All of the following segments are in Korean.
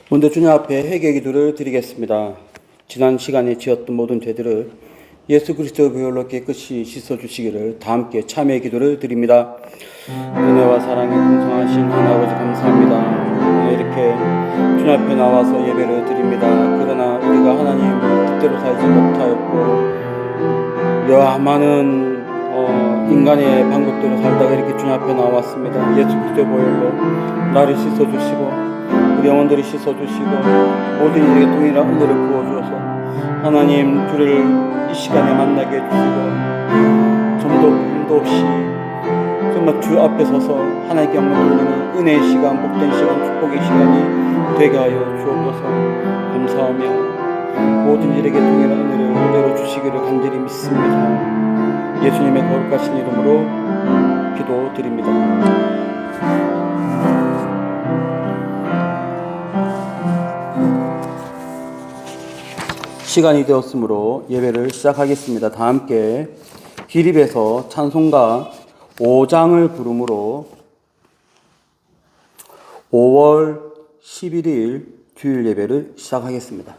먼저 주님 앞에 회개 기도를 드리겠습니다. 지난 시간에 지었던 모든 죄들을 예수 그리스도의 보혈로 깨끗이 씻어주시기를 다 함께 참회 기도를 드립니다. 은혜와 사랑에 풍성하신 하나님 아버지 감사합니다. 이렇게 주님 앞에 나와서 예배를 드립니다. 그러나 우리가 하나님 뜻대로 살지 못하였고 여러 많은 인간의 방법대로 살다가 이렇게 주님 앞에 나왔습니다. 예수 그리스도의 보혈로 나를 씻어주시고 우리 영혼들을 씻어주시고 모든 이에게 동일한 은혜를 부어주어서 하나님 주를 이 시간에 만나게 해주시고 좀도 없이 정말 주 앞에 서서 하나님께 영광 돌리는 은혜의 시간, 복된 시간, 축복의 시간이 되게 하여 주옵소서. 감사하며 모든 일에게 동일한 은혜를 내려주시기를 간절히 믿습니다. 예수님의 거룩하신 이름으로 기도드립니다. 시간이 되었으므로 예배를 시작하겠습니다. 다 함께 기립에서 찬송가 5장을 부름으로 5월 11일 주일 예배를 시작하겠습니다.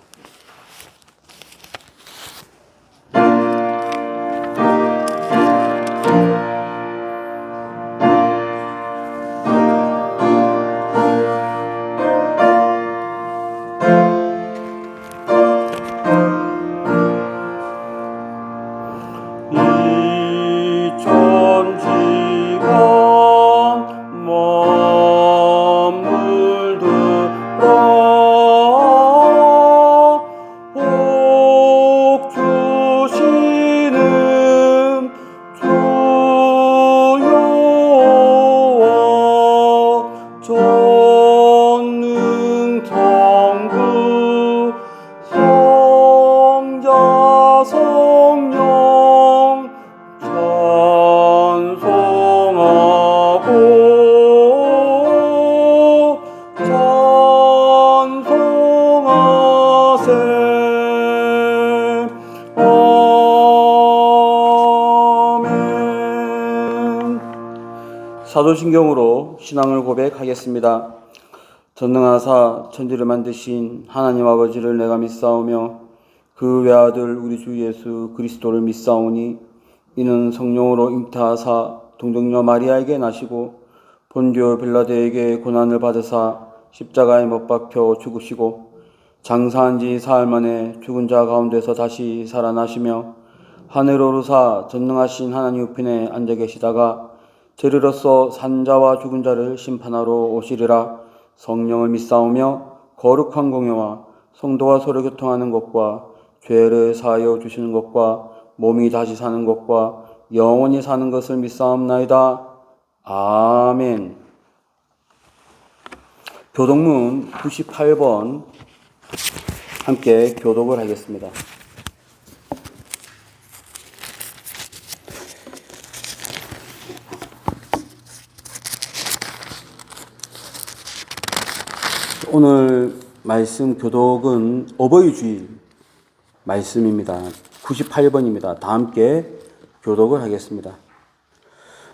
사도신경으로 신앙을 고백하겠습니다. 전능하사 천지를 만드신 하나님 아버지를 내가 믿사오며 그 외아들 우리 주 예수 그리스도를 믿사오니 이는 성령으로 잉태하사 동정녀 마리아에게 나시고 본디오 빌라도에게 고난을 받으사 십자가에 못 박혀 죽으시고 장사한 지 사흘 만에 죽은 자 가운데서 다시 살아나시며 하늘로 오르사 전능하신 하나님 우편에 앉아 계시다가 저리로서 산자와 죽은 자를 심판하러 오시리라. 성령을 믿사오며 거룩한 공예와 성도와 서로 교통하는 것과 죄를 사하여 주시는 것과 몸이 다시 사는 것과 영원히 사는 것을 믿사옵나이다. 아멘. 교독문 98번 함께 교독을 하겠습니다. 오늘 말씀 교독은 어버이 주일 말씀입니다. 98번입니다. 다 함께 교독을 하겠습니다.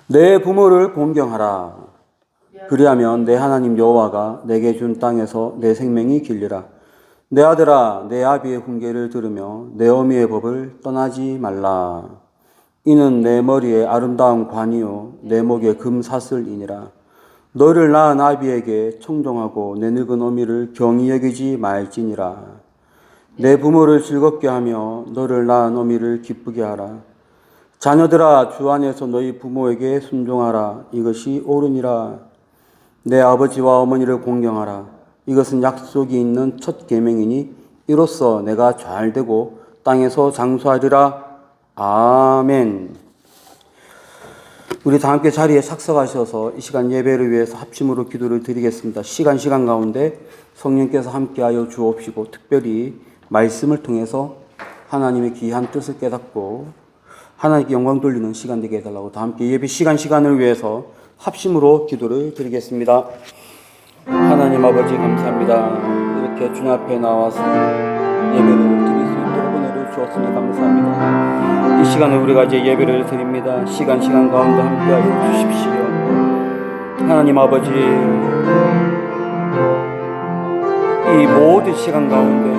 내 부모를 공경하라. 그리하면 내 하나님 여호와가 내게 준 땅에서 내 생명이 길리라. 내 아들아, 내 아비의 훈계를 들으며 내 어미의 법을 떠나지 말라. 이는 내 머리에 아름다운 관이요 내 목에 금사슬이니라. 너를 낳은 아비에게 청종하고 내 늙은 어미를 경히 여기지 말지니라. 내 부모를 즐겁게 하며 너를 낳은 어미를 기쁘게 하라. 자녀들아, 주 안에서 너희 부모에게 순종하라. 이것이 옳으니라. 내 아버지와 어머니를 공경하라. 이것은 약속이 있는 첫 계명이니 이로써 내가 잘되고 땅에서 장수하리라. 아멘. 우리 다 함께 자리에 착석하셔서 이 시간 예배를 위해서 합심으로 기도를 드리겠습니다. 시간 가운데 성령께서 함께하여 주옵시고 특별히 말씀을 통해서 하나님의 귀한 뜻을 깨닫고 하나님께 영광 돌리는 시간 되게 해달라고 다 함께 예배 시간을 위해서 합심으로 기도를 드리겠습니다. 하나님 아버지 감사합니다. 이렇게 주님 앞에 나와서 예배를 드릴 수 있도록 은혜를 주었으니 감사합니다. 이 시간에 우리가 이제 예배를 드립니다. 시간 가운데 함께하여 주십시오. 하나님 아버지, 이 이 모든 시간 가운데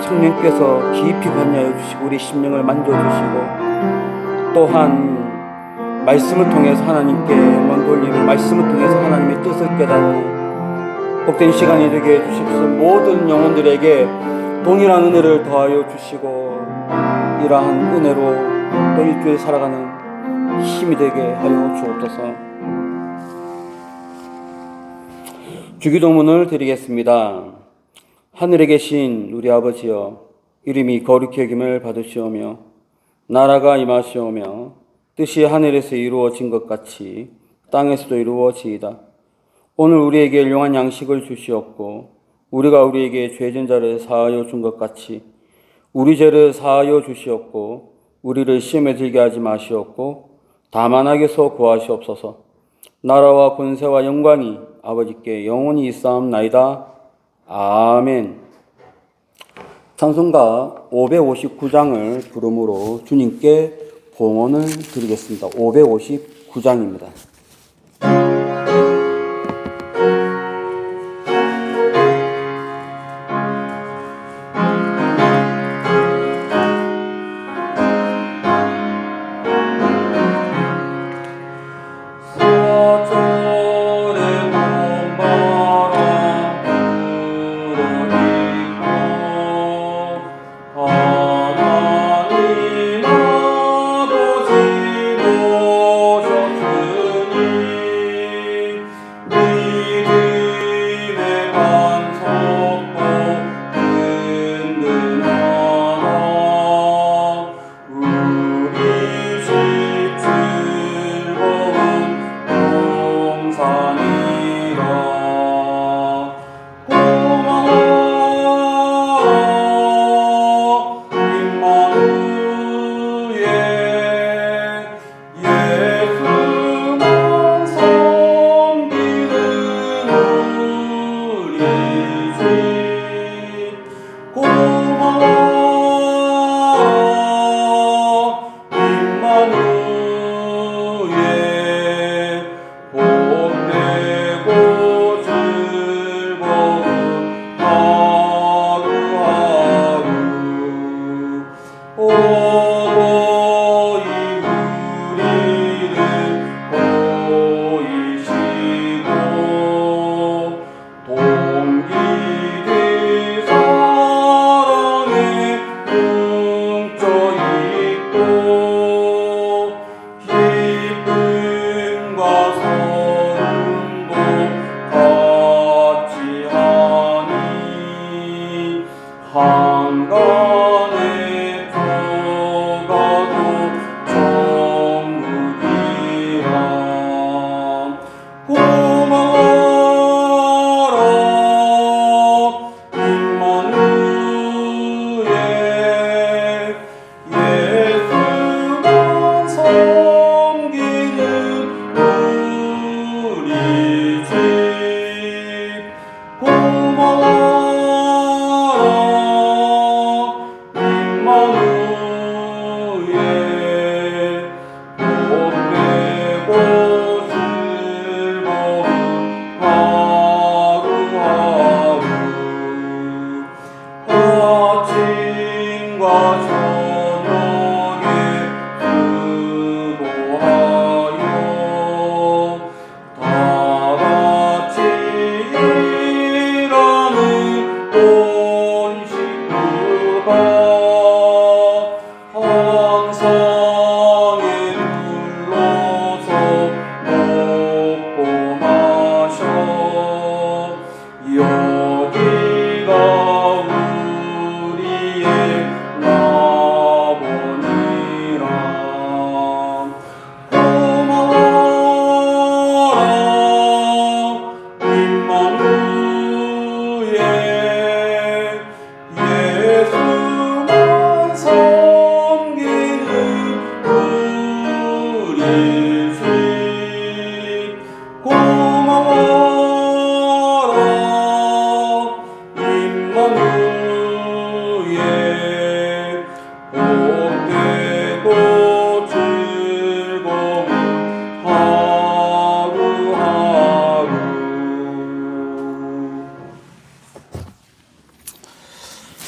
성령께서 깊이 관여해 주시고 우리 심령을 만져주시고 또한 말씀을 통해서 하나님께 영광 돌리고 말씀을 통해서 하나님의 뜻을 깨닫는 복된 시간이 되게 해주십시오. 모든 영혼들에게 동일한 은혜를 더하여 주시고 이러한 은혜로 또 일주일 살아가는 힘이 되게 하여 주옵소서. 주기도문을 드리겠습니다. 하늘에 계신 우리 아버지여, 이름이 거룩히 여김을 받으시오며 나라가 임하시오며 뜻이 하늘에서 이루어진 것 같이 땅에서도 이루어지이다. 오늘 우리에게 일용할 양식을 주시옵고 우리가 우리에게 죄진 자를 사하여 준 것 같이 우리 죄를 사하여 주시옵고 우리를 시험에 들게 하지 마시옵고 다만 악에서 구하시옵소서. 나라와 권세와 영광이 아버지께 영원히 있사옵나이다. 아멘. 찬송가 559장을 부름으로 주님께 봉헌을 드리겠습니다. 559장입니다. 임마누엘 복된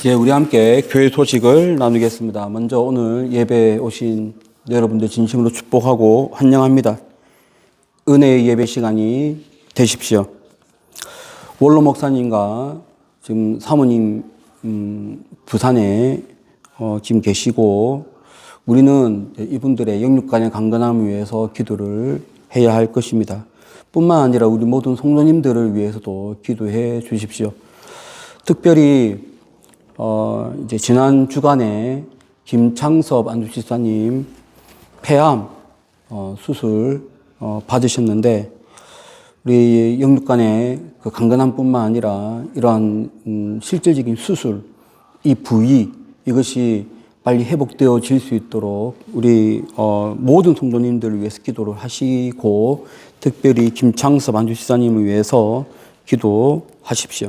이제 우리 함께 교회 소식을 나누겠습니다. 먼저 오늘 예배에 오신 여러분들 진심으로 축복하고 환영합니다. 은혜의 예배 시간이 되십시오. 원로 목사님과 지금 사모님 부산에 지금 계시고 우리는 이분들의 영육간의 강건함을 위해서 기도를 해야 할 것입니다. 뿐만 아니라 우리 모든 성도님들을 위해서도 기도해 주십시오. 특별히 이제 지난 주간에 김창섭 안주지사님 폐암 수술 받으셨는데 우리 영육간의 그 강건함뿐만 아니라 이러한 실질적인 수술, 이 부위 이것이 빨리 회복되어질 수 있도록 우리 모든 성도님들을 위해서 기도를 하시고 특별히 김창섭 안주지사님을 위해서 기도하십시오.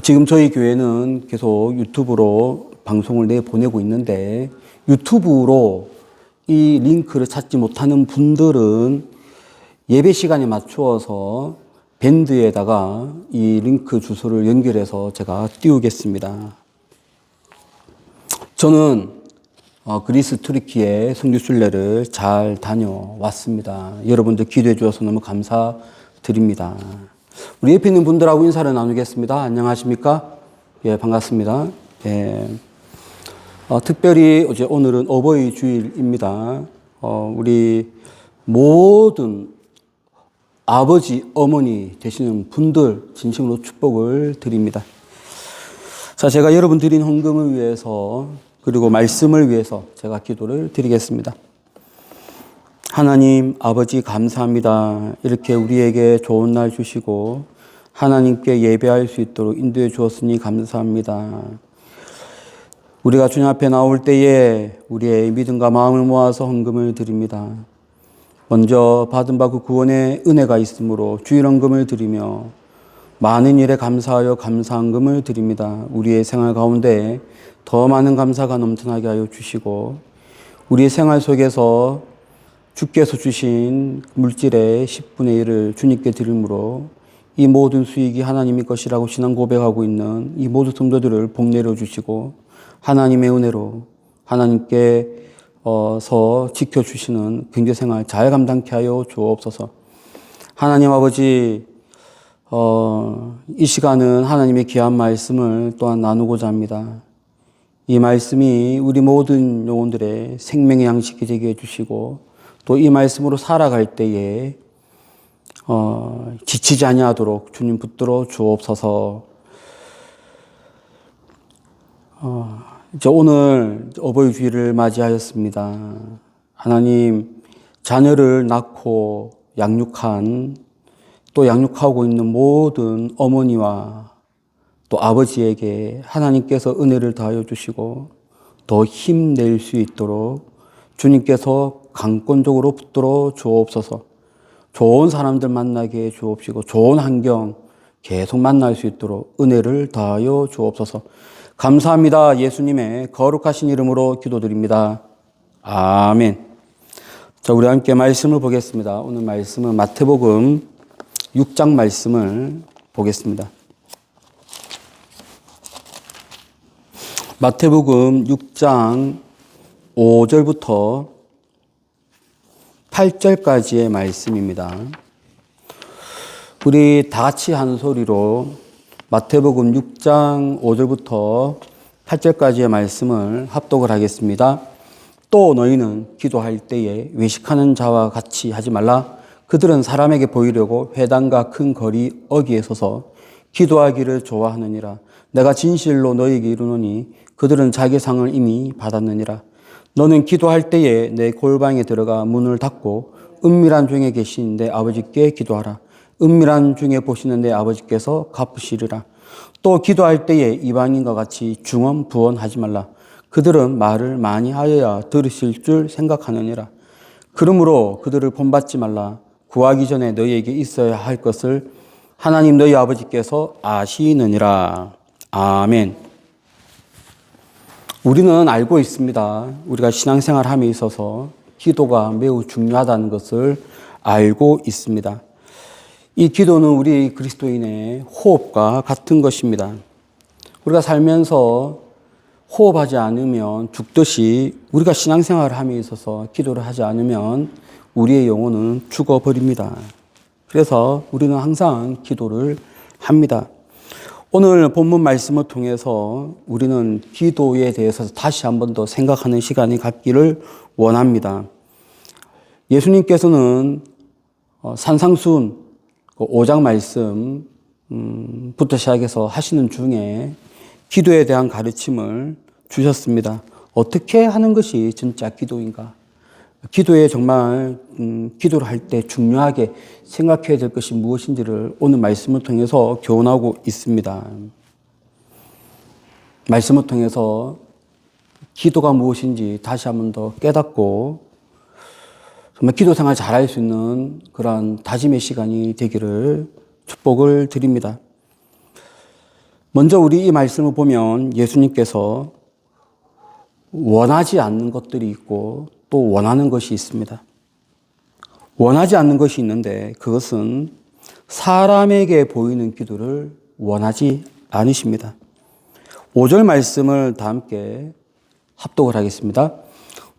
지금 저희 교회는 계속 유튜브로 방송을 내보내고 있는데 유튜브로 이 링크를 찾지 못하는 분들은 예배 시간에 맞추어서 밴드에다가 이 링크 주소를 연결해서 제가 띄우겠습니다. 저는 그리스 투르키에 선교순례를 잘 다녀왔습니다. 여러분들 기도해 주셔서 너무 감사드립니다. 우리 옆에 있는 분들하고 인사를 나누겠습니다. 안녕하십니까? 예, 반갑습니다. 예. 특별히 오늘은 어버이 주일입니다. 우리 모든 아버지, 어머니 되시는 분들 진심으로 축복을 드립니다. 자, 제가 여러분 드린 헌금을 위해서 그리고 말씀을 위해서 제가 기도를 드리겠습니다. 하나님 아버지 감사합니다. 이렇게 우리에게 좋은 날 주시고 하나님께 예배할 수 있도록 인도해 주었으니 감사합니다. 우리가 주님 앞에 나올 때에 우리의 믿음과 마음을 모아서 헌금을 드립니다. 먼저 받은 바 그 구원의 은혜가 있으므로 주일 헌금을 드리며 많은 일에 감사하여 감사헌금을 드립니다. 우리의 생활 가운데 더 많은 감사가 넘쳐나게 하여 주시고 우리의 생활 속에서 주께서 주신 물질의 10분의 1을 주님께 드림으로 이 모든 수익이 하나님의 것이라고 신앙 고백하고 있는 이 모든 성도들을 복 내려 주시고 하나님의 은혜로 하나님께서 지켜주시는 경제생활 잘 감당케 하여 주옵소서. 하나님 아버지 이 시간은 하나님의 귀한 말씀을 또한 나누고자 합니다. 이 말씀이 우리 모든 영혼들의 생명의 양식이 되게 해주시고 또 이 말씀으로 살아갈 때에 지치지 아니하도록 주님 붙들어 주옵소서. 이제 오늘 어버이 주일을 맞이하였습니다. 하나님 자녀를 낳고 양육한 또 양육하고 있는 모든 어머니와 또 아버지에게 하나님께서 은혜를 더하여 주시고 더 힘낼 수 있도록 주님께서 강권적으로 붙들어 주옵소서. 좋은 사람들 만나게 해 주옵시고 좋은 환경 계속 만날 수 있도록 은혜를 더하여 주옵소서. 감사합니다. 예수님의 거룩하신 이름으로 기도드립니다. 아멘. 자, 우리 함께 말씀을 보겠습니다. 오늘 말씀은 마태복음 6장 말씀을 보겠습니다. 마태복음 6장 5절부터 8절까지의 말씀입니다. 우리 다 같이 한 소리로 마태복음 6장 5절부터 8절까지의 말씀을 합독을 하겠습니다. 또 너희는 기도할 때에 외식하는 자와 같이 하지 말라. 그들은 사람에게 보이려고 회당과 큰 거리 어귀에 서서 기도하기를 좋아하느니라. 내가 진실로 너희에게 이르노니 그들은 자기 상을 이미 받았느니라. 너는 기도할 때에 내 골방에 들어가 문을 닫고 은밀한 중에 계신 내 아버지께 기도하라. 은밀한 중에 보시는 내 아버지께서 갚으시리라. 또 기도할 때에 이방인과 같이 중언부언하지 말라. 그들은 말을 많이 하여야 들으실 줄 생각하느니라. 그러므로 그들을 본받지 말라. 구하기 전에 너희에게 있어야 할 것을 하나님 너희 아버지께서 아시느니라. 아멘. 우리는 알고 있습니다. 우리가 신앙생활함에 있어서 기도가 매우 중요하다는 것을 알고 있습니다. 이 기도는 우리 그리스도인의 호흡과 같은 것입니다. 우리가 살면서 호흡하지 않으면 죽듯이 우리가 신앙생활을 함에 있어서 기도를 하지 않으면 우리의 영혼은 죽어버립니다. 그래서 우리는 항상 기도를 합니다. 오늘 본문 말씀을 통해서 우리는 기도에 대해서 다시 한 번 더 생각하는 시간이 갖기를 원합니다. 예수님께서는 산상수훈 5장 말씀부터 시작해서 하시는 중에 기도에 대한 가르침을 주셨습니다. 어떻게 하는 것이 진짜 기도인가? 기도에 정말 기도를 할 때 중요하게 생각해야 될 것이 무엇인지를 오늘 말씀을 통해서 교훈하고 있습니다. 말씀을 통해서 기도가 무엇인지 다시 한 번 더 깨닫고 정말 기도 생활 잘할 수 있는 그러한 다짐의 시간이 되기를 축복을 드립니다. 먼저 우리 이 말씀을 보면 예수님께서 원하지 않는 것들이 있고 또 원하는 것이 있습니다. 원하지 않는 것이 있는데 그것은 사람에게 보이는 기도를 원하지 않으십니다. 5절 말씀을 다 함께 합독을 하겠습니다.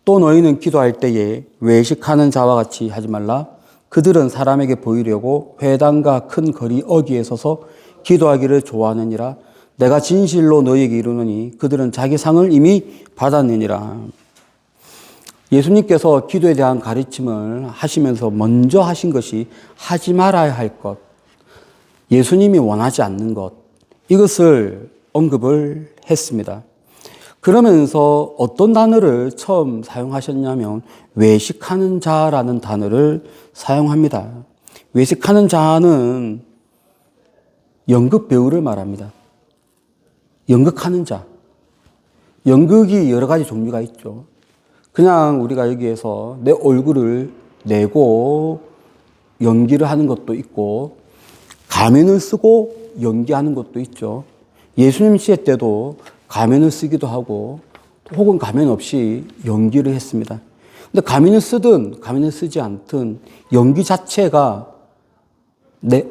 또 너희는 기도할 때에 외식하는 자와 같이 하지 말라. 그들은 사람에게 보이려고 회당과 큰 거리 어귀에 서서 기도하기를 좋아하느니라. 내가 진실로 너희에게 이르노니 그들은 자기 상을 이미 받았느니라. 예수님께서 기도에 대한 가르침을 하시면서 먼저 하신 것이 하지 말아야 할 것, 예수님이 원하지 않는 것, 이것을 언급을 했습니다. 그러면서 어떤 단어를 처음 사용하셨냐면 외식하는 자라는 단어를 사용합니다. 외식하는 자는 연극 배우를 말합니다. 연극하는 자. 연극이 여러 가지 종류가 있죠. 그냥 우리가 여기에서 내 얼굴을 내고 연기를 하는 것도 있고 가면을 쓰고 연기하는 것도 있죠. 예수님 시대 때도 가면을 쓰기도 하고 혹은 가면 없이 연기를 했습니다. 근데 가면을 쓰든 가면을 쓰지 않든 연기 자체가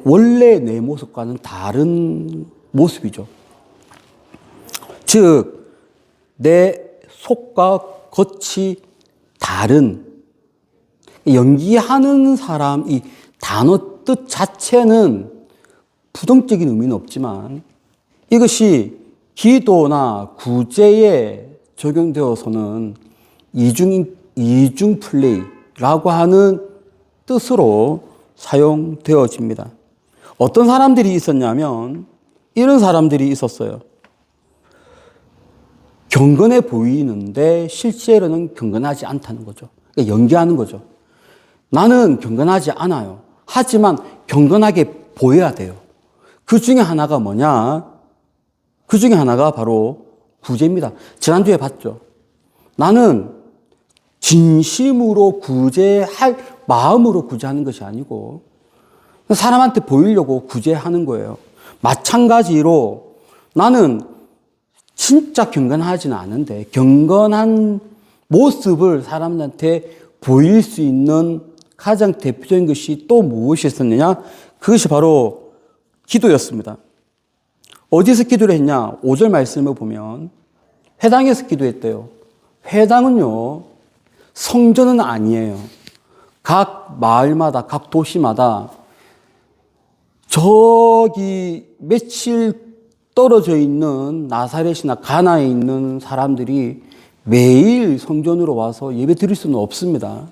원래 내 모습과는 다른 모습이죠. 즉, 내 속과 겉이 다른, 연기하는 사람, 이 단어 뜻 자체는 부정적인 의미는 없지만 이것이 기도나 구제에 적용되어서는 이중 플레이라고 하는 뜻으로 사용되어집니다. 어떤 사람들이 있었냐면 이런 사람들이 있었어요. 경건해 보이는데 실제로는 경건하지 않다는 거죠. 그러니까 연기하는 거죠. 나는 경건하지 않아요. 하지만 경건하게 보여야 돼요. 그 중에 하나가 뭐냐? 그 중에 하나가 바로 구제입니다. 지난주에 봤죠. 나는 진심으로 구제할 마음으로 구제하는 것이 아니고 사람한테 보이려고 구제하는 거예요. 마찬가지로 나는 진짜 경건하지는 않은데 경건한 모습을 사람들한테 보일 수 있는 가장 대표적인 것이 또 무엇이 있었느냐? 그것이 바로 기도였습니다. 어디서 기도를 했냐? 5절 말씀을 보면 회당에서 기도했대요. 회당은요, 성전은 아니에요. 각 마을마다, 각 도시마다 저기 며칠 떨어져 있는 나사렛이나 가나에 있는 사람들이 매일 성전으로 와서 예배 드릴 수는 없습니다.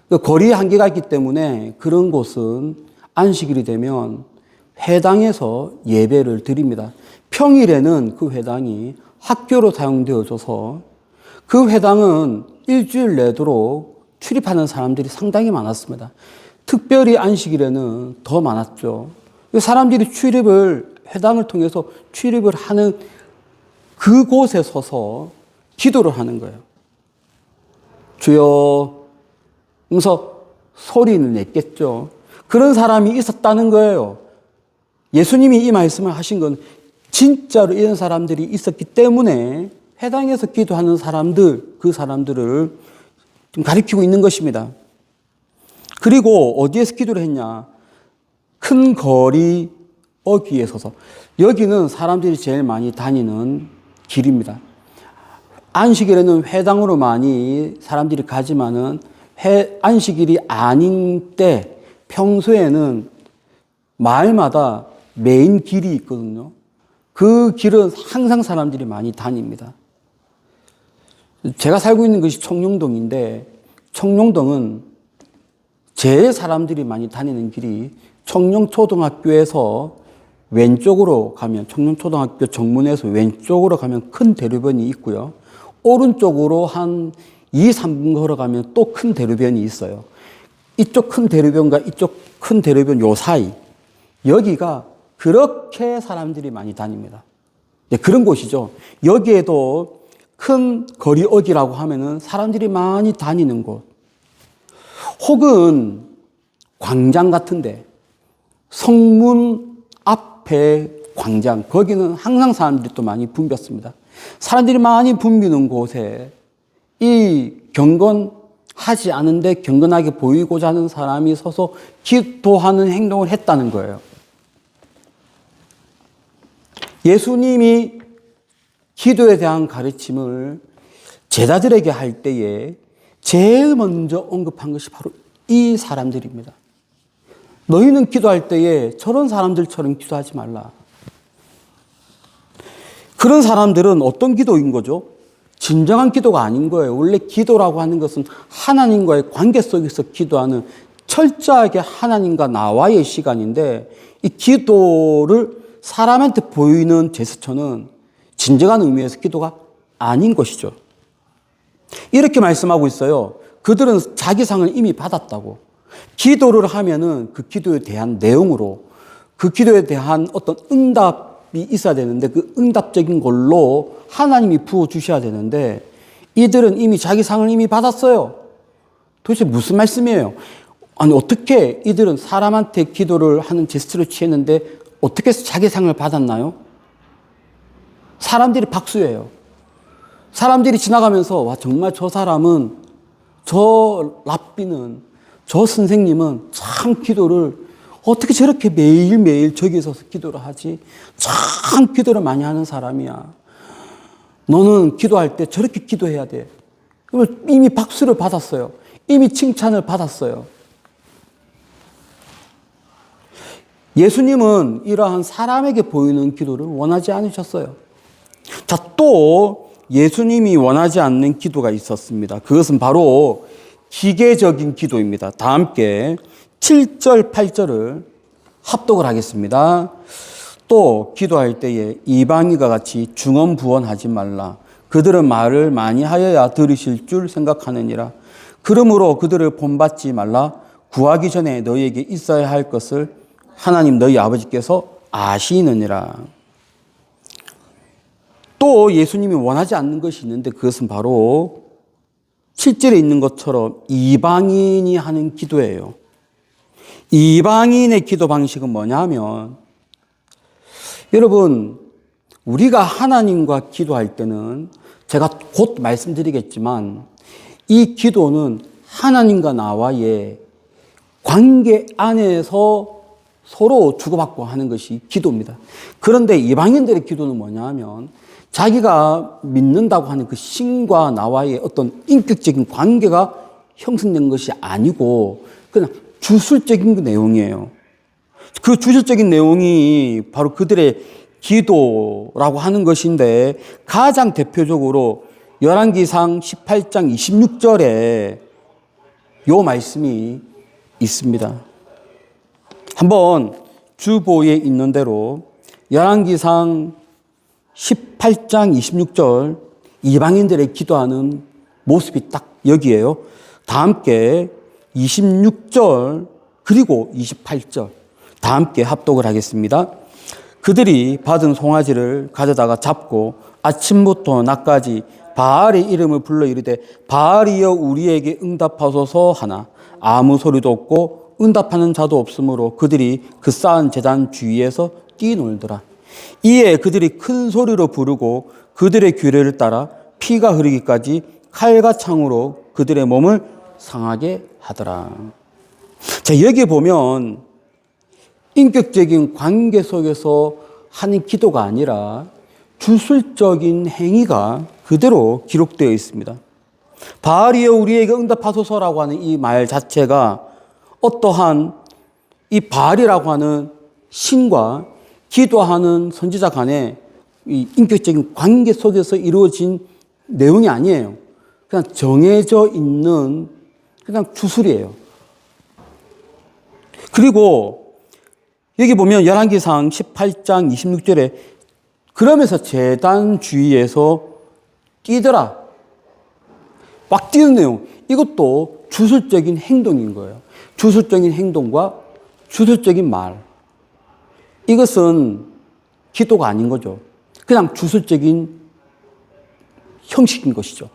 거리에 한계가 있기 때문에 그런 곳은 안식일이 되면 회당에서 예배를 드립니다. 평일에는 그 회당이 학교로 사용되어져서 그 회당은 일주일 내도록 출입하는 사람들이 상당히 많았습니다. 특별히 안식일에는 더 많았죠. 사람들이 회당을 통해서 출입을 하는 그곳에 서서 기도를 하는 거예요. 주여 하면서 소리는 냈겠죠. 그런 사람이 있었다는 거예요. 예수님이 이 말씀을 하신 건 진짜로 이런 사람들이 있었기 때문에 회당에서 기도하는 사람들, 그 사람들을 좀 가리키고 있는 것입니다. 그리고 어디에서 기도를 했냐? 큰 거리 어귀에 서서. 여기는 사람들이 제일 많이 다니는 길입니다. 안식일에는 회당으로 많이 사람들이 가지만은 안식일이 아닌 때 평소에는 마을마다 메인 길이 있거든요. 그 길은 항상 사람들이 많이 다닙니다. 제가 살고 있는 것이 청룡동인데 청룡동은 제일 사람들이 많이 다니는 길이 청룡초등학교에서 왼쪽으로 가면 청룡초등학교 정문에서 왼쪽으로 가면 큰 대로변이 있고요. 오른쪽으로 한 2, 3분 걸어가면 또 큰 대로변이 있어요. 이쪽 큰 대로변과 이쪽 큰 대로변 요 사이 여기가 그렇게 사람들이 많이 다닙니다. 네, 그런 곳이죠. 여기에도 큰 거리 어귀라고 하면은 사람들이 많이 다니는 곳. 혹은 광장 같은데 성문 앞에 광장 거기는 항상 사람들이 또 많이 붐볐습니다. 사람들이 많이 붐비는 곳에 이 경건하지 않은데 경건하게 보이고자 하는 사람이 서서 기도하는 행동을 했다는 거예요. 예수님이 기도에 대한 가르침을 제자들에게 할 때에 제일 먼저 언급한 것이 바로 이 사람들입니다. 너희는 기도할 때에 저런 사람들처럼 기도하지 말라. 그런 사람들은 어떤 기도인 거죠? 진정한 기도가 아닌 거예요. 원래 기도라고 하는 것은 하나님과의 관계 속에서 기도하는 철저하게 하나님과 나와의 시간인데 이 기도를 사람한테 보이는 제스처는 진정한 의미에서 기도가 아닌 것이죠. 이렇게 말씀하고 있어요. 그들은 자기 상을 이미 받았다고. 기도를 하면은 그 기도에 대한 내용으로 그 기도에 대한 어떤 응답이 있어야 되는데 그 응답적인 걸로 하나님이 부어주셔야 되는데 이들은 이미 자기 상을 이미 받았어요. 도대체 무슨 말씀이에요? 아니 어떻게 이들은 사람한테 기도를 하는 제스처를 취했는데 어떻게 해서 자기 상을 받았나요? 사람들이 박수예요. 사람들이 지나가면서 와 정말 저 사람은 저 랍비는 저 선생님은 참 기도를 어떻게 저렇게 매일매일 저기 서서 기도를 하지? 참 기도를 많이 하는 사람이야. 너는 기도할 때 저렇게 기도해야 돼. 이미 박수를 받았어요. 이미 칭찬을 받았어요. 예수님은 이러한 사람에게 보이는 기도를 원하지 않으셨어요. 자, 또 예수님이 원하지 않는 기도가 있었습니다. 그것은 바로 기계적인 기도입니다. 다 함께 7절, 8절을 합독을 하겠습니다. 또 기도할 때에 이방인과 같이 중언부언하지 말라. 그들은 말을 많이 하여야 들으실 줄 생각하느니라. 그러므로 그들을 본받지 말라. 구하기 전에 너희에게 있어야 할 것을 하나님 너희 아버지께서 아시느니라. 또 예수님이 원하지 않는 것이 있는데 그것은 바로 7절에 있는 것처럼 이방인이 하는 기도예요. 이방인의 기도 방식은 뭐냐면 여러분 우리가 하나님과 기도할 때는 제가 곧 말씀드리겠지만 이 기도는 하나님과 나와의 관계 안에서 서로 주고받고 하는 것이 기도입니다. 그런데 이방인들의 기도는 뭐냐 하면 자기가 믿는다고 하는 그 신과 나와의 어떤 인격적인 관계가 형성된 것이 아니고 그냥 주술적인 그 내용이에요. 그 주술적인 내용이 바로 그들의 기도라고 하는 것인데 가장 대표적으로 열왕기상 18장 26절에 요 말씀이 있습니다. 한번 주보에 있는 대로 열왕기상 18장 26절 이방인들의 기도하는 모습이 딱 여기에요. 다 함께 26절 그리고 28절 다 함께 합독을 하겠습니다. 그들이 받은 송아지를 가져다가 잡고 아침부터 낮까지 바알의 이름을 불러 이르되 바알이여 우리에게 응답하소서 하나 아무 소리도 없고 응답하는 자도 없으므로 그들이 그 쌓은 제단 주위에서 뛰놀더라. 이에 그들이 큰 소리로 부르고 그들의 규례를 따라 피가 흐르기까지 칼과 창으로 그들의 몸을 상하게 하더라. 자, 여기 보면 인격적인 관계 속에서 하는 기도가 아니라 주술적인 행위가 그대로 기록되어 있습니다. 바알이여 우리에게 응답하소서라고 하는 이 말 자체가 어떠한 이 바알이라고 하는 신과 기도하는 선지자 간의 이 인격적인 관계 속에서 이루어진 내용이 아니에요. 그냥 정해져 있는 그냥 주술이에요. 그리고 여기 보면 열왕기상 18장 26절에 그러면서 제단 주위에서 뛰더라. 막 뛰는 내용. 이것도 주술적인 행동인 거예요. 주술적인 행동과 주술적인 말. 이것은 기도가 아닌 거죠. 그냥 주술적인 형식인 것이죠.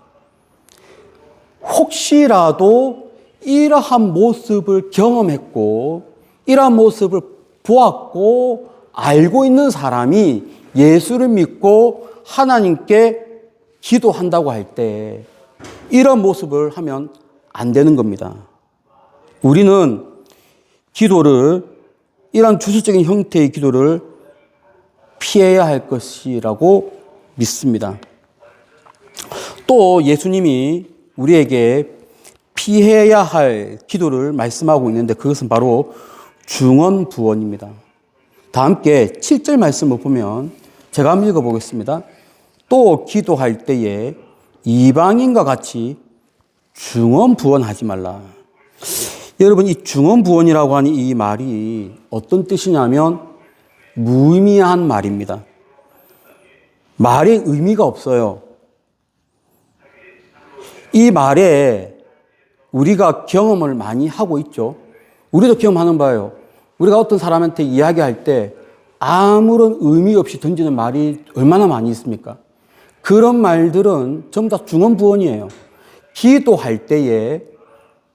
혹시라도 이러한 모습을 경험했고 이러한 모습을 보았고 알고 있는 사람이 예수를 믿고 하나님께 기도한다고 할 때 이런 모습을 하면 안 되는 겁니다. 우리는 기도를 이런 주술적인 형태의 기도를 피해야 할 것이라고 믿습니다. 또 예수님이 우리에게 피해야 할 기도를 말씀하고 있는데 그것은 바로 중언부언입니다. 다 함께 7절 말씀을 보면 제가 한번 읽어보겠습니다. 또 기도할 때에 이방인과 같이 중언부언하지 말라. 여러분 이 중언부언이라고 하는 이 말이 어떤 뜻이냐면 무의미한 말입니다. 말에 의미가 없어요. 이 말에 우리가 경험을 많이 하고 있죠. 우리도 경험하는 바예요. 우리가 어떤 사람한테 이야기할 때 아무런 의미 없이 던지는 말이 얼마나 많이 있습니까? 그런 말들은 전부 다 중언부언이에요. 기도할 때에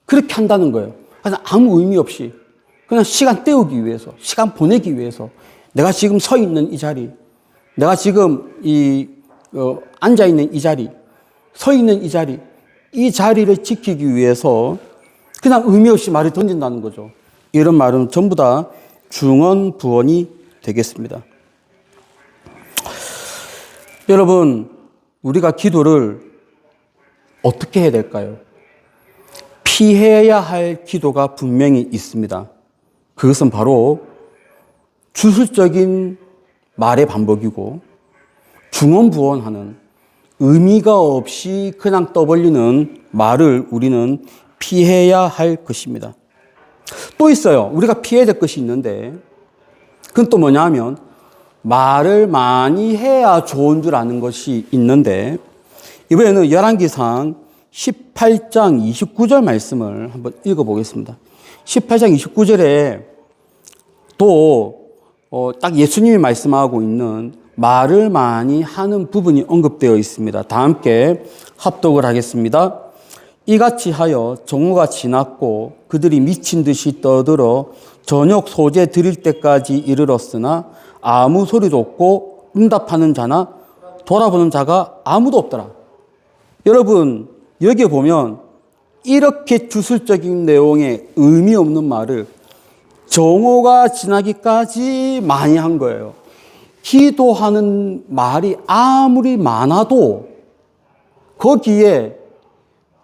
그렇게 한다는 거예요. 그냥 아무 의미 없이 그냥 시간 때우기 위해서, 시간 보내기 위해서 내가 지금 서 있는 이 자리, 내가 지금 앉아 있는 이 자리, 서 있는 이 자리, 이 자리를 지키기 위해서 그냥 의미 없이 말을 던진다는 거죠. 이런 말은 전부 다 중언부언이 되겠습니다. 여러분, 우리가 기도를 어떻게 해야 될까요? 피해야 할 기도가 분명히 있습니다. 그것은 바로 주술적인 말의 반복이고 중언부언하는 의미가 없이 그냥 떠벌리는 말을 우리는 피해야 할 것입니다. 또 있어요. 우리가 피해야 될 것이 있는데 그건 또 뭐냐 하면 말을 많이 해야 좋은 줄 아는 것이 있는데 이번에는 열왕기상 18장 29절 말씀을 한번 읽어보겠습니다. 18장 29절에 또 딱 예수님이 말씀하고 있는 말을 많이 하는 부분이 언급되어 있습니다. 다 함께 합독을 하겠습니다. 이같이 하여 정오가 지났고 그들이 미친 듯이 떠들어 저녁 소재 드릴 때까지 이르렀으나 아무 소리도 없고 응답하는 자나 돌아보는 자가 아무도 없더라. 여러분 여기에 보면 이렇게 주술적인 내용의 의미 없는 말을 정오가 지나기까지 많이 한 거예요. 기도하는 말이 아무리 많아도 거기에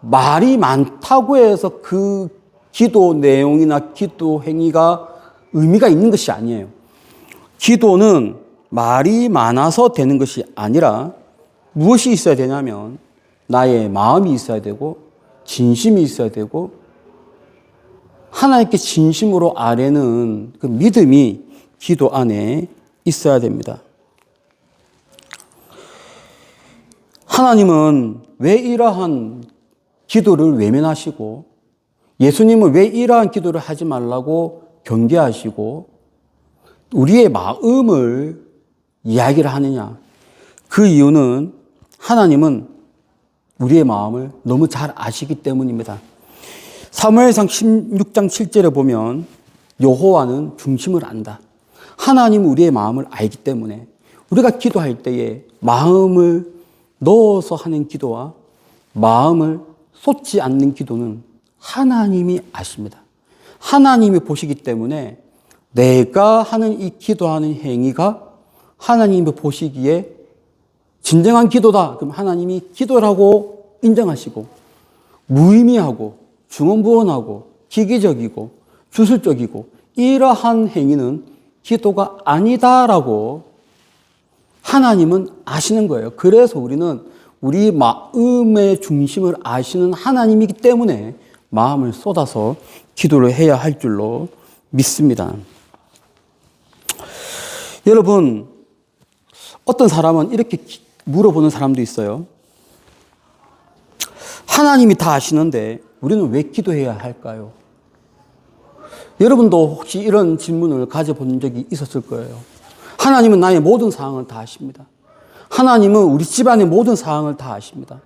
말이 많다고 해서 그 기도 내용이나 기도 행위가 의미가 있는 것이 아니에요. 기도는 말이 많아서 되는 것이 아니라 무엇이 있어야 되냐면 나의 마음이 있어야 되고 진심이 있어야 되고 하나님께 진심으로 아뢰는 그 믿음이 기도 안에 있어야 됩니다. 하나님은 왜 이러한 기도를 외면하시고 예수님은 왜 이러한 기도를 하지 말라고 경계하시고 우리의 마음을 이야기를 하느냐? 그 이유는 하나님은 우리의 마음을 너무 잘 아시기 때문입니다. 사무엘상 16장 7절에 보면 여호와는 중심을 안다. 하나님은 우리의 마음을 알기 때문에 우리가 기도할 때에 마음을 넣어서 하는 기도와 마음을 쏟지 않는 기도는 하나님이 아십니다. 하나님이 보시기 때문에 내가 하는 이 기도하는 행위가 하나님이 보시기에 진정한 기도다. 그럼 하나님이 기도라고 인정하시고 무의미하고 중언부언하고 기기적이고 주술적이고 이러한 행위는 기도가 아니다라고 하나님은 아시는 거예요. 그래서 우리는 우리 마음의 중심을 아시는 하나님이기 때문에 마음을 쏟아서 기도를 해야 할 줄로 믿습니다. 여러분, 어떤 사람은 이렇게 물어보는 사람도 있어요. 하나님이 다 아시는데 우리는 왜 기도해야 할까요? 여러분도 혹시 이런 질문을 가져본 적이 있었을 거예요. 하나님은 나의 모든 상황을 다 아십니다. 하나님은 우리 집안의 모든 상황을 다 아십니다.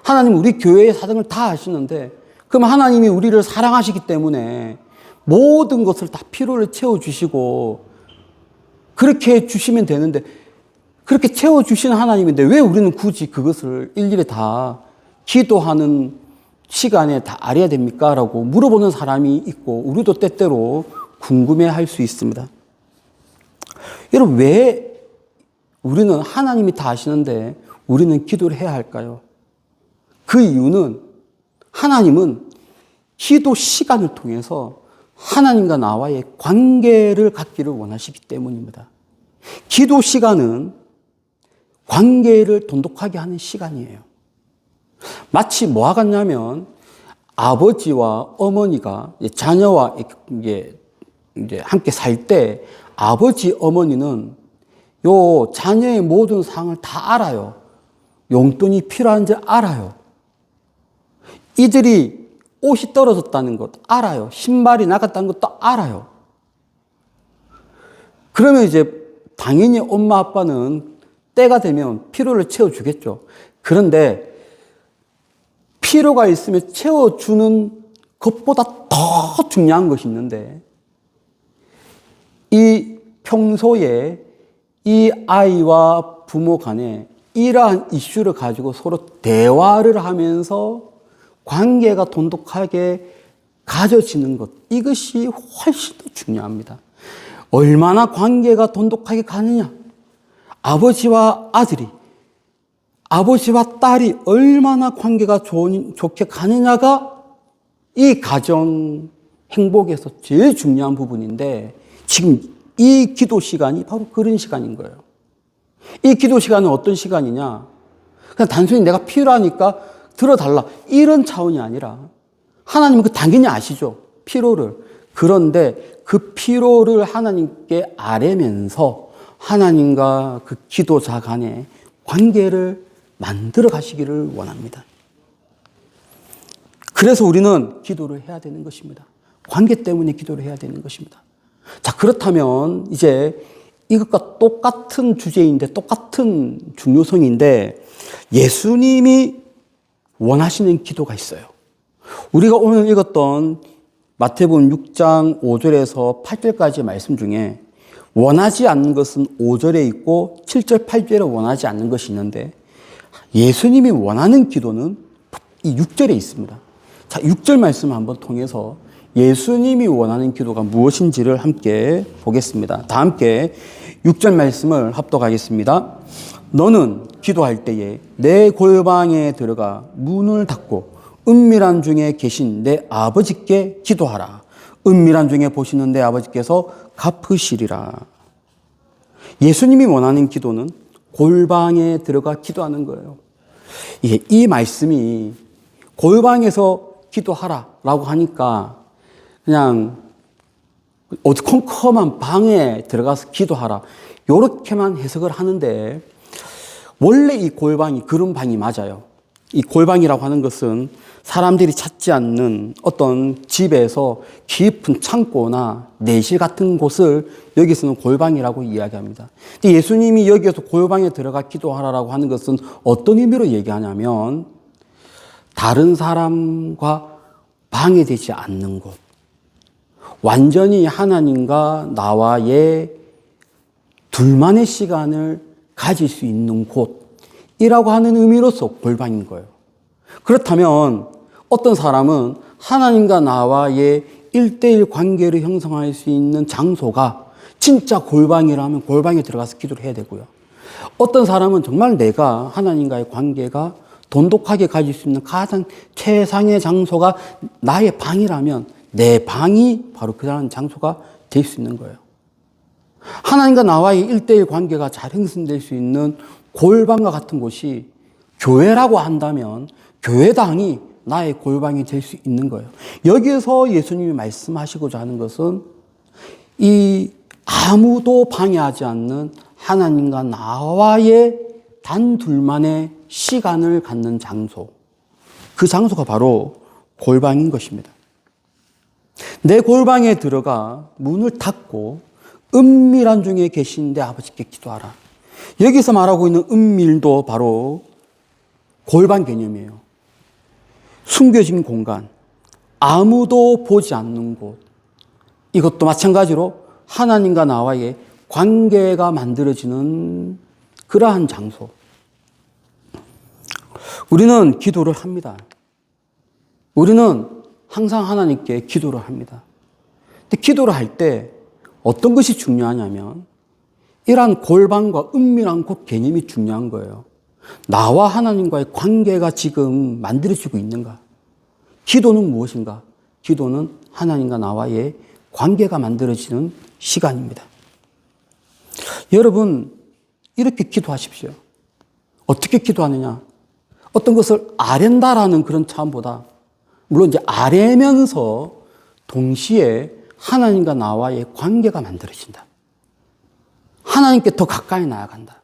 하나님은 우리 교회의 사정을 다 아시는데 그럼 하나님이 우리를 사랑하시기 때문에 모든 것을 다 필요를 채워주시고 그렇게 해주시면 되는데 그렇게 채워주시는 하나님인데 왜 우리는 굳이 그것을 일일이 다 기도하는 시간에 다 알아야 됩니까? 라고 물어보는 사람이 있고 우리도 때때로 궁금해할 수 있습니다. 여러분, 왜 우리는 하나님이 다 아시는데 우리는 기도를 해야 할까요? 그 이유는 하나님은 기도 시간을 통해서 하나님과 나와의 관계를 갖기를 원하시기 때문입니다. 기도 시간은 관계를 돈독하게 하는 시간이에요. 마치 뭐와 같냐면 아버지와 어머니가 자녀와 이제 함께 살 때 아버지 어머니는 요 자녀의 모든 상황을 다 알아요. 용돈이 필요한지 알아요. 이들이 옷이 떨어졌다는 것 알아요. 신발이 나갔다는 것도 알아요. 그러면 이제 당연히 엄마 아빠는 때가 되면 필요를 채워주겠죠. 그런데 필요가 있으면 채워주는 것보다 더 중요한 것이 있는데 이 평소에 이 아이와 부모 간에 이러한 이슈를 가지고 서로 대화를 하면서 관계가 돈독하게 가져지는 것, 이것이 훨씬 더 중요합니다. 얼마나 관계가 돈독하게 가느냐, 아버지와 아들이, 아버지와 딸이 얼마나 관계가 좋게 가느냐가 이 가정 행복에서 제일 중요한 부분인데 지금 이 기도 시간이 바로 그런 시간인 거예요. 이 기도 시간은 어떤 시간이냐? 그냥 단순히 내가 필요하니까 들어달라 이런 차원이 아니라 하나님은 당연히 아시죠. 필요를. 그런데 그 필요를 하나님께 아뢰면서 하나님과 그 기도자 간의 관계를 만들어 가시기를 원합니다. 그래서 우리는 기도를 해야 되는 것입니다. 관계 때문에 기도를 해야 되는 것입니다. 자, 그렇다면 이제 이것과 똑같은 주제인데 똑같은 중요성인데 예수님이 원하시는 기도가 있어요. 우리가 오늘 읽었던 마태복음 6장 5절에서 8절까지 말씀 중에 원하지 않는 것은 5절에 있고 7절, 8절에 원하지 않는 것이 있는데 예수님이 원하는 기도는 이 6절에 있습니다. 자, 6절 말씀을 한번 통해서 예수님이 원하는 기도가 무엇인지를 함께 보겠습니다. 다 함께 6절 말씀을 합독하겠습니다. 너는 기도할 때에 내 골방에 들어가 문을 닫고 은밀한 중에 계신 내 아버지께 기도하라. 은밀한 중에 보시는 내 아버지께서 갚으시리라. 예수님이 원하는 기도는 골방에 들어가 기도하는 거예요. 이 말씀이 골방에서 기도하라라고 하니까 그냥 어두컴컴한 방에 들어가서 기도하라 이렇게만 해석을 하는데 원래 이 골방이 그런 방이 맞아요. 이 골방이라고 하는 것은 사람들이 찾지 않는 어떤 집에서 깊은 창고나 내실 같은 곳을 여기서는 골방이라고 이야기합니다. 근데 예수님이 여기에서 골방에 들어가 기도하라라고 하는 것은 어떤 의미로 얘기하냐면 다른 사람과 방해되지 않는 곳, 완전히 하나님과 나와의 둘만의 시간을 가질 수 있는 곳이라고 하는 의미로서 골방인 거예요. 그렇다면 어떤 사람은 하나님과 나와의 1대1 관계를 형성할 수 있는 장소가 진짜 골방이라면 골방에 들어가서 기도를 해야 되고요. 어떤 사람은 정말 내가 하나님과의 관계가 돈독하게 가질 수 있는 가장 최상의 장소가 나의 방이라면 내 방이 바로 그러한 장소가 될 수 있는 거예요. 하나님과 나와의 1대1 관계가 잘 형성될 수 있는 골방과 같은 곳이 교회라고 한다면 교회당이 나의 골방이 될 수 있는 거예요. 여기에서 예수님이 말씀하시고자 하는 것은 이 아무도 방해하지 않는 하나님과 나와의 단 둘만의 시간을 갖는 장소. 그 장소가 바로 골방인 것입니다. 내 골방에 들어가 문을 닫고 은밀한 중에 계신 내 아버지께 기도하라. 여기서 말하고 있는 은밀도 바로 골방 개념이에요. 숨겨진 공간, 아무도 보지 않는 곳. 이것도 마찬가지로 하나님과 나와의 관계가 만들어지는 그러한 장소. 우리는 기도를 합니다. 우리는 항상 하나님께 기도를 합니다. 근데 기도를 할 때 어떤 것이 중요하냐면 이러한 골방과 은밀한 곳 개념이 중요한 거예요. 나와 하나님과의 관계가 지금 만들어지고 있는가? 기도는 무엇인가? 기도는 하나님과 나와의 관계가 만들어지는 시간입니다. 여러분, 이렇게 기도하십시오. 어떻게 기도하느냐? 어떤 것을 아랜다라는 그런 차원보다, 물론 이제 아뢰면서 동시에 하나님과 나와의 관계가 만들어진다. 하나님께 더 가까이 나아간다.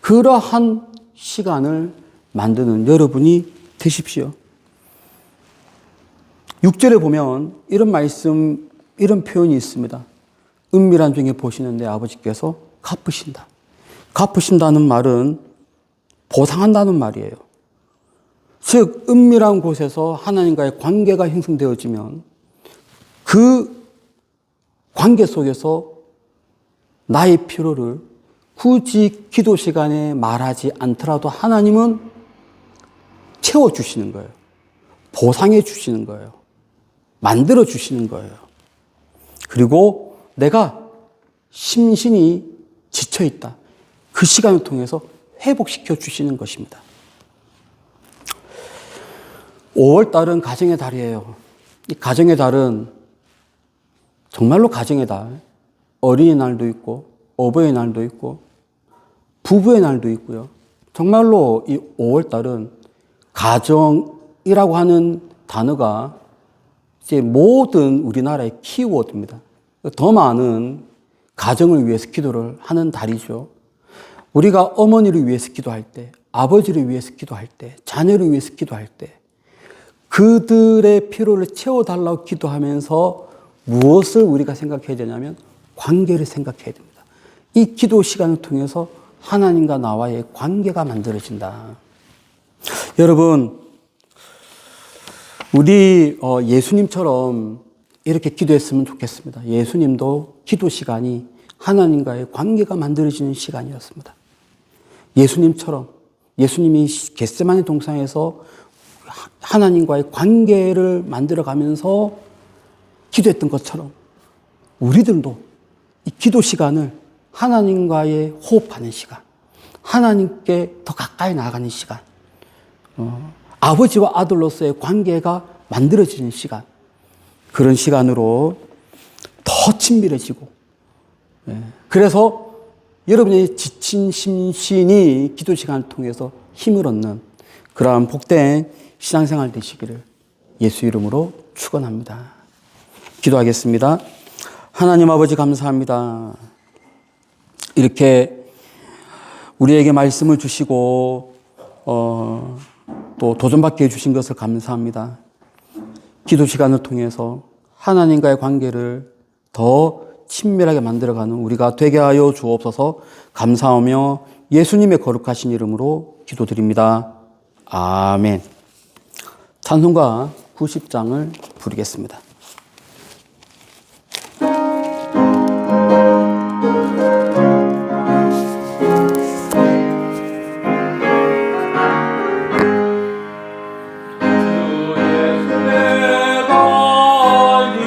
그러한 시간을 만드는 여러분이 되십시오. 6절에 보면 이런 말씀, 이런 표현이 있습니다. 은밀한 중에 보시는 내 아버지께서 갚으신다. 갚으신다는 말은 보상한다는 말이에요. 즉, 은밀한 곳에서 하나님과의 관계가 형성되어지면 그 관계 속에서 나의 필요를 굳이 기도 시간에 말하지 않더라도 하나님은 채워주시는 거예요. 보상해 주시는 거예요. 만들어 주시는 거예요. 그리고 내가 심신이 지쳐있다. 그 시간을 통해서 회복시켜 주시는 것입니다. 5월달은 가정의 달이에요. 이 가정의 달은 정말로 가정의 달, 어린이날도 있고 어버이날도 있고 부부의 날도 있고요. 정말로 이 5월달은 가정이라고 하는 단어가 이제 모든 우리나라의 키워드입니다. 더 많은 가정을 위해서 기도를 하는 달이죠. 우리가 어머니를 위해서 기도할 때, 아버지를 위해서 기도할 때, 자녀를 위해서 기도할 때 그들의 필요를 채워달라고 기도하면서 무엇을 우리가 생각해야 되냐면 관계를 생각해야 됩니다. 이 기도 시간을 통해서 하나님과 나와의 관계가 만들어진다. 여러분, 우리 예수님처럼 이렇게 기도했으면 좋겠습니다. 예수님도 기도 시간이 하나님과의 관계가 만들어지는 시간이었습니다. 예수님처럼 예수님이 겟세마네 동산에서 하나님과의 관계를 만들어가면서 기도했던 것처럼 우리들도 이 기도 시간을 하나님과의 호흡하는 시간, 하나님께 더 가까이 나아가는 시간, 아버지와 아들로서의 관계가 만들어지는 시간, 그런 시간으로 더 친밀해지고, 그래서 여러분의 지친 심신이 기도 시간을 통해서 힘을 얻는 그러한 복된 신앙생활 되시기를 예수 이름으로 축원합니다. 기도하겠습니다. 하나님 아버지 감사합니다. 이렇게 우리에게 말씀을 주시고 또 도전받게 해주신 것을 감사합니다. 기도 시간을 통해서 하나님과의 관계를 더 친밀하게 만들어가는 우리가 되게 하여 주옵소서. 감사하며 예수님의 거룩하신 이름으로 기도드립니다. 아멘. 찬송가 90장을 부르겠습니다. 주의 손에 달린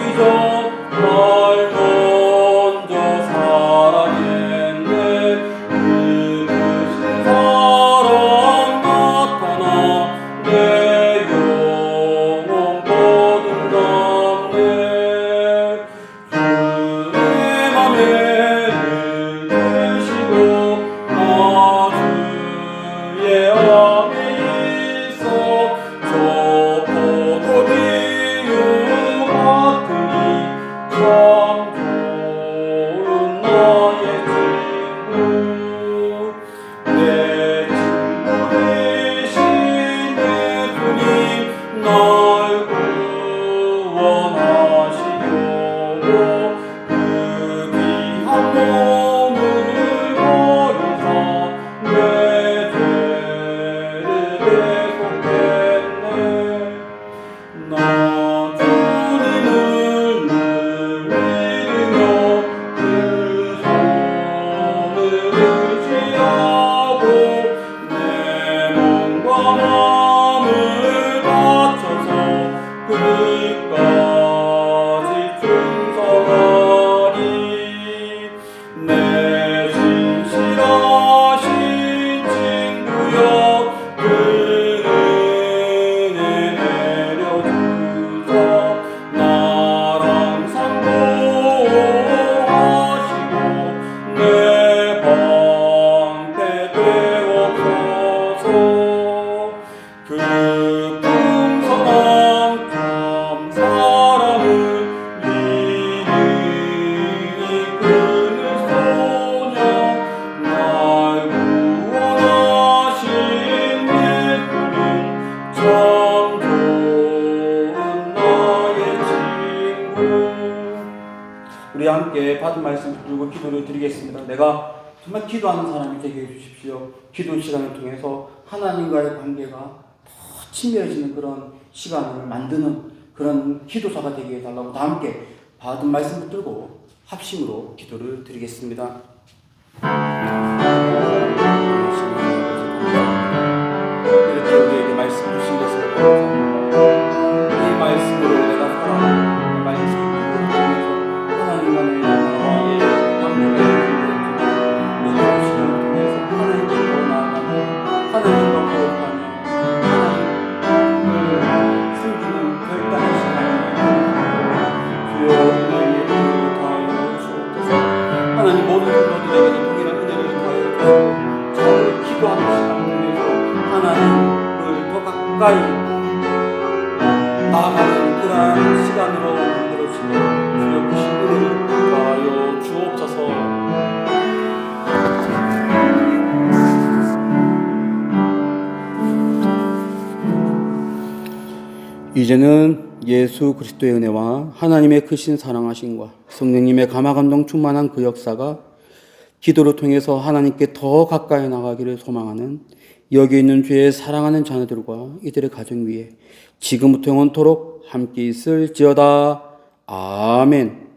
우리 함께 받은 말씀 들고 기도를 드리겠습니다. 내가 정말 기도하는 사람이 되게 해주십시오. 기도 시간을 통해서 하나님과의 관계가 더 친밀해지는 그런 시간을 만드는 그런 기도사가 되게 해달라고 다 함께 받은 말씀 붙들고 합심으로 기도를 드리겠습니다. 이렇게 우리에게 말씀 주신 것을 감사합니다. 이 말씀으로 내가 살아가는 말씀 하나님과의 관계가 이루어지는 시간을 통해서 하나님께 더 나아가며 하나님과 거룩하며 하나님을 섬기는 별다른 시간이 주여 은혜의 은혜를 더하여 주옵소서. 하나님 모든 성도들에게도 동일한 은혜를 더하여 주시고 저를 기도하는 시간을 통해서 하나님을 더 가까이 나아가는 그러한 시간으로 만들어주시고 주여 그 은혜를 더하여 주옵소서. 이제는 예수 그리스도의 은혜와 하나님의 크신 사랑하심과 성령님의 감화감동 충만한 그 역사가 기도를 통해서 하나님께 더 가까이 나가기를 소망하는 여기 있는 주의 사랑하는 자녀들과 이들의 가정 위에 지금부터 영원토록 함께 있을지어다. 아멘.